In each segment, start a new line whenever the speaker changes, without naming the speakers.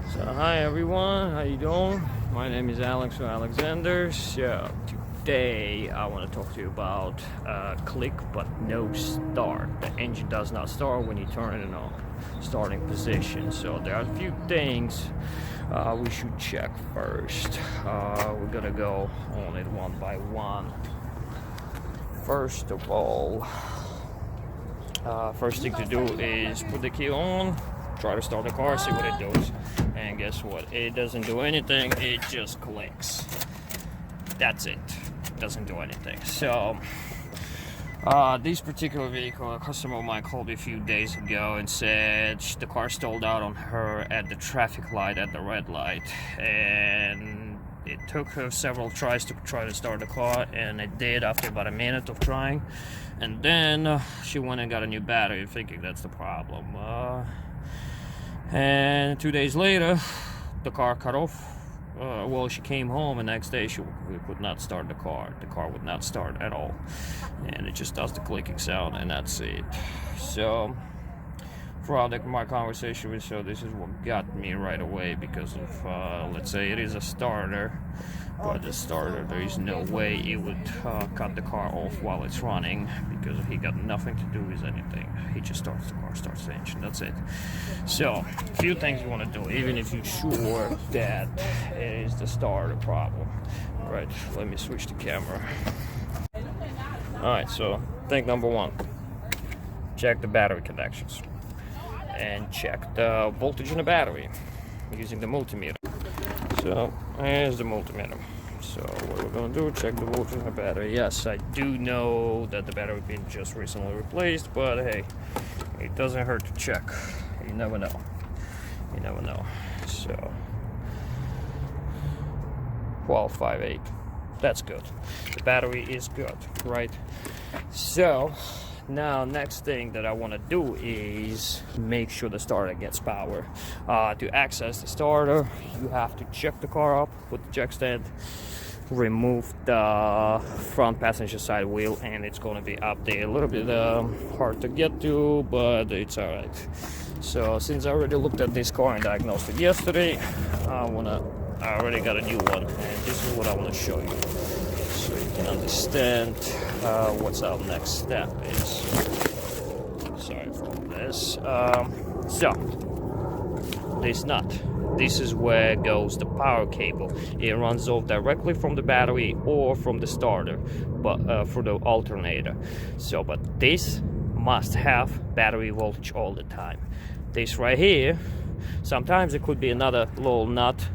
So hi everyone, how you doing? My name is Alex or Alexander. So today I want to talk to you about click but no start. The engine does not start when you turn it in a starting position. So there are a few things we should check first. We're gonna go on it one by one. First of all, first thing to do is put the key on, try to start the car, see what it does. And guess what? It doesn't do anything, it just clicks. That's it. It doesn't do anything. So, this particular vehicle, a customer of mine called me a few days ago and said the car stalled out on her at the traffic light, at the red light. And it took her several tries to try to start the car, and it did after about a minute of trying. And then she went and got a new battery, thinking that's the problem. And 2 days later, the car cut off. Well, she came home, and the next day we could not start the car. The car would not start at all, and it just does the clicking sound, and that's it. So throughout my conversation with her, this is what got me right away, because of let's say it is a starter, but the starter, there is no way it would cut the car off while it's running, because he got nothing to do with anything. He just starts the car, starts the engine, that's it. So a few things you want to do, even if you're sure that it is the starter problem. Right, let me switch the camera. Alright, so thing number one, check the battery connections and check the voltage in the battery using the multimeter. So here's the multimeter. So what we're gonna do, check the voltage in the battery. Yes, I do know that the battery been just recently replaced, but hey, it doesn't hurt to check. You never know. You never know. So 12.58. That's good. The battery is good, right? So now, next thing that I want to do is make sure the starter gets power. To access the starter, you have to check the car up, put the jack stand, remove the front passenger side wheel, and it's going to be up there. A little bit hard to get to, but it's alright. So since I already looked at this car and diagnosed it yesterday, I already got a new one, and this is what I want to show you, so you can understand what's our next step is. Sorry for all this. So this nut, this is where goes the power cable. It runs off directly from the battery or from the starter, but for the alternator. So, but this must have battery voltage all the time. This right here, sometimes it could be another little nut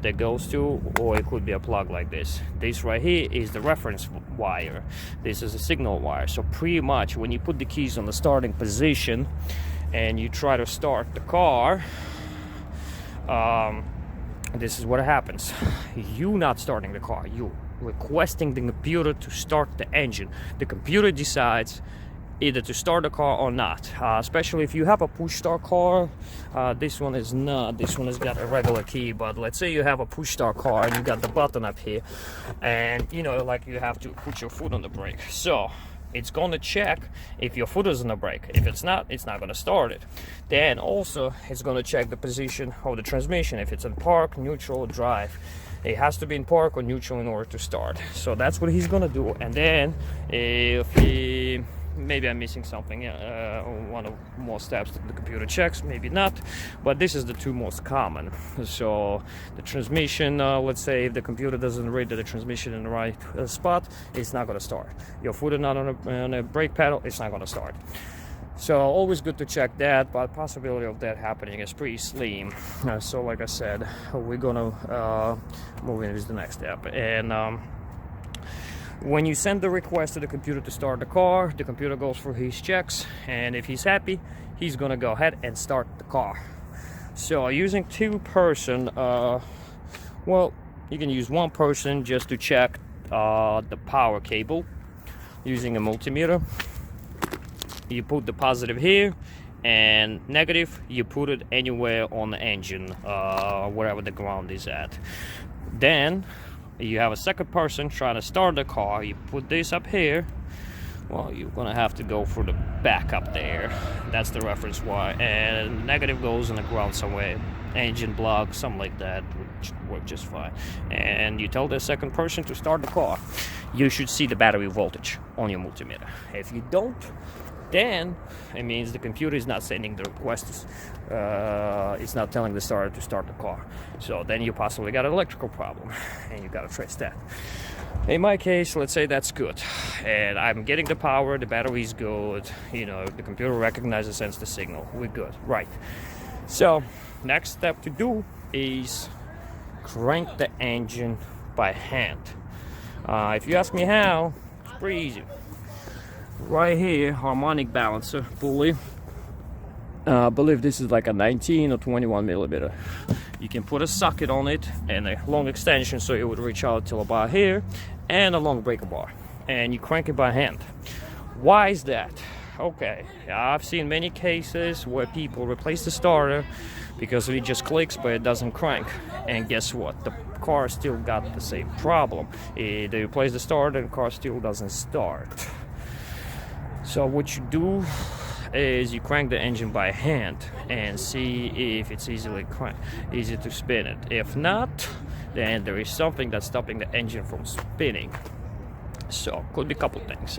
that goes to, or it could be a plug like this. This right here is the reference wire. This is a signal wire. So pretty much when you put the keys on the starting position and you try to start the car, this is what happens. You not starting the car, you requesting the computer to start the engine. The computer decides either to start the car or not, especially if you have a push start car. This one is not. This one has got a regular key, but let's say you have a push start car and you got the button up here, and you know, like, you have to put your foot on the brake. So it's gonna check if your foot is on the brake. If it's not gonna start it. Then also it's gonna check the position of the transmission, if it's in park, neutral, drive. It has to be in park or neutral in order to start. So that's what he's gonna do. And then if he, maybe I'm missing something, one of more steps that the computer checks, maybe not, but this is the two most common. So the transmission, let's say if the computer doesn't read the transmission in the right spot, it's not going to start. Your foot is not on a brake pedal, it's not going to start. So always good to check that, but possibility of that happening is pretty slim. So like I said, we're gonna move into the next step. And when you send the request to the computer to start the car, the computer goes through his checks, and if he's happy, he's gonna go ahead and start the car. So using two-person, well, you can use one person just to check the power cable using a multimeter. You put the positive here, and negative, you put it anywhere on the engine, wherever the ground is at. Then you have a second person trying to start the car. You put this up here. Well, you're gonna have to go for the back up there. That's the reference wire, and negative goes on the ground somewhere engine block, something like that, would work just fine. And you tell the second person to start the car, you should see the battery voltage on your multimeter. If you don't, then it means the computer is not sending the requests. It's not telling the starter to start the car. So then you possibly got an electrical problem, and you got to trace that. In my case, let's say that's good, and I'm getting the power, the battery is good, the computer recognizes, sends the signal, we're good, right? So next step to do is crank the engine by hand. If you ask me how, it's pretty easy. Right here, harmonic balancer pulley. I believe this is like a 19 or 21 millimeter. You can put a socket on it and a long extension so it would reach out till about here, and a long breaker bar, and you crank it by hand. Why is that? Okay, I've seen many cases where people replace the starter because it just clicks but it doesn't crank, and guess what? The car still got the same problem. They replace the starter and the car still doesn't start. So what you do is you crank the engine by hand and see if it's easy to spin it. If not, then there is something that's stopping the engine from spinning. So could be a couple things.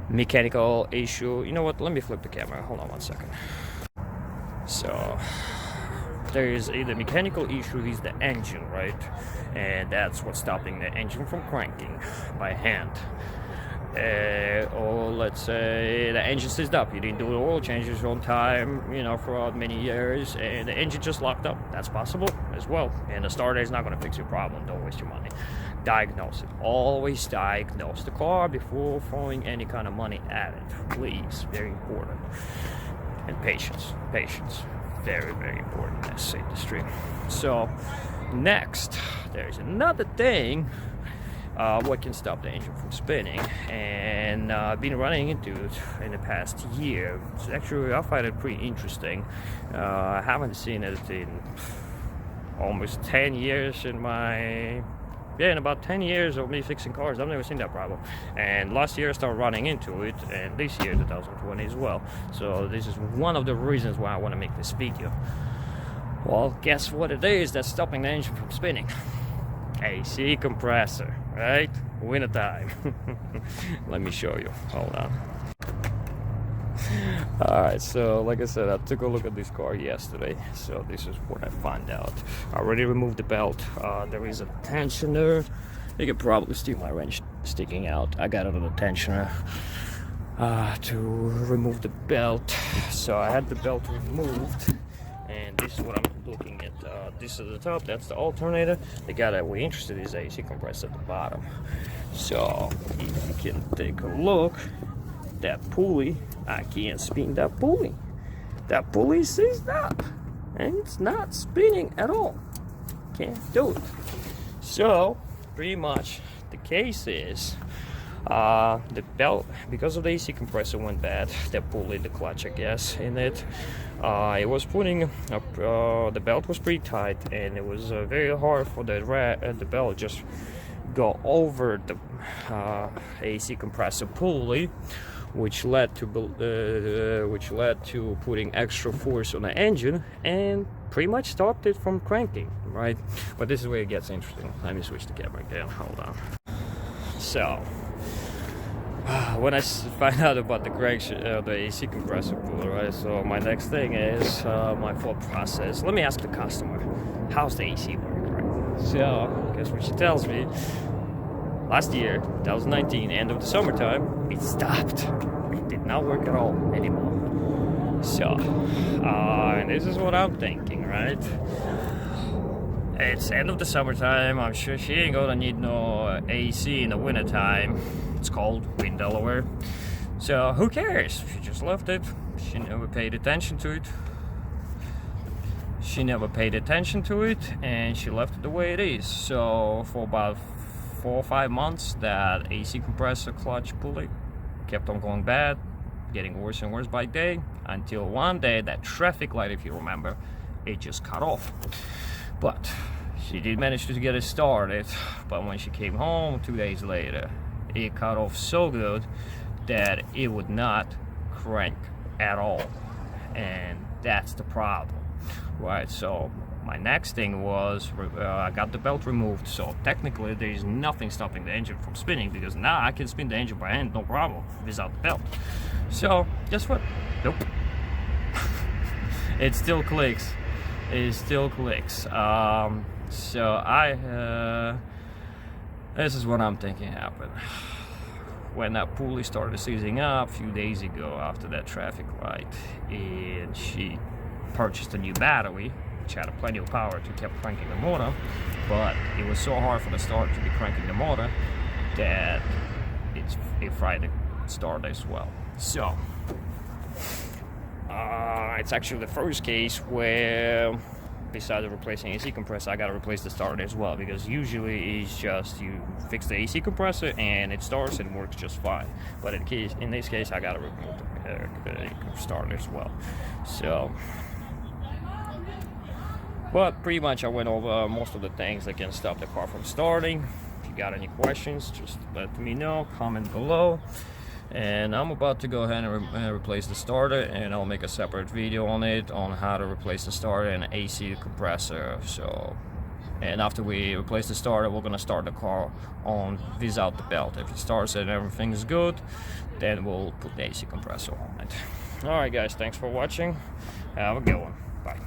Mechanical issue. You know what? Let me flip the camera. Hold on one second. So there is either mechanical issue is the engine, right? And that's what's stopping the engine from cranking by hand. Or let's say the engine seized up. You didn't do the oil changes on time, throughout many years, and the engine just locked up. That's possible as well. And the starter is not going to fix your problem. Don't waste your money. Diagnose it. Always diagnose the car before throwing any kind of money at it. Please, very important. And patience. Very, very important in this industry. So next, there's another thing. What can stop the engine from spinning, and I've been running into it in the past year. So actually, I find it pretty interesting. I haven't seen it in almost 10 years in about 10 years of me fixing cars. I've never seen that problem, and last year I started running into it, and this year 2020 as well. So this is one of the reasons why I want to make this video. Well, guess what it is that's stopping the engine from spinning? AC compressor, right? Winter time. Let me show you. Hold on. Alright, so like I said, I took a look at this car yesterday. So this is what I found out. I already removed the belt. There is a tensioner. You can probably see my wrench sticking out. I got another tensioner to remove the belt. So I had the belt removed. And this is what I'm looking at. This is the top, that's the alternator. The guy that we're interested in is AC compressor at the bottom. So if you can take a look, that pulley, I can't spin that pulley. That pulley is seized up and it's not spinning at all. Can't do it. So pretty much the case is the belt, because of the AC compressor went bad, that pulley, the clutch I guess in it, it was putting up, the belt was pretty tight, and it was very hard for the belt just go over the AC compressor pulley, which led to putting extra force on the engine and pretty much stopped it from cranking, right? But this is where it gets interesting. Let me switch the camera again. Hold on. So when I find out about the AC compressor pulley, right? So my next thing is my thought process. Let me ask the customer, how's the AC work, right? So guess what she tells me? Last year, 2019, end of the summertime, it stopped. It did not work at all anymore. So, and this is what I'm thinking, right? It's end of the summertime. I'm sure she ain't gonna need no AC in the wintertime. It's cold in Delaware. So who cares? She just left it. She never paid attention to it. And she left it the way it is. So for about 4 or 5 months, that AC compressor clutch pulley kept on going bad, getting worse and worse by day, until one day that traffic light, if you remember, it just cut off. But she did manage to get it started, but when she came home 2 days later, it cut off so good that it would not crank at all, and that's the problem. right? So my next thing was I got the belt removed, so technically there's nothing stopping the engine from spinning, because now I can spin the engine by hand, no problem, without the belt. So guess what? Nope. It still clicks. It still clicks. So this is what I'm thinking happened. When that pulley started seizing up a few days ago after that traffic light, and she purchased a new battery, which had plenty of power to keep cranking the motor, but it was so hard for the starter to be cranking the motor that it fried the starter as well. So it's actually the first case where, besides replacing AC compressor, I gotta replace the starter as well, because usually it's just you fix the AC compressor and it starts and works just fine. But in this case, I gotta remove the starter as well. So, but pretty much I went over most of the things that can stop the car from starting. If you got any questions, just let me know, comment below. And I'm about to go ahead and replace the starter, and I'll make a separate video on it, on how to replace the starter and AC compressor. So, and after we replace the starter, we're gonna start the car on without the belt. If it starts and everything's good, then we'll put the AC compressor on it. Alright guys, thanks for watching. Have a good one. Bye.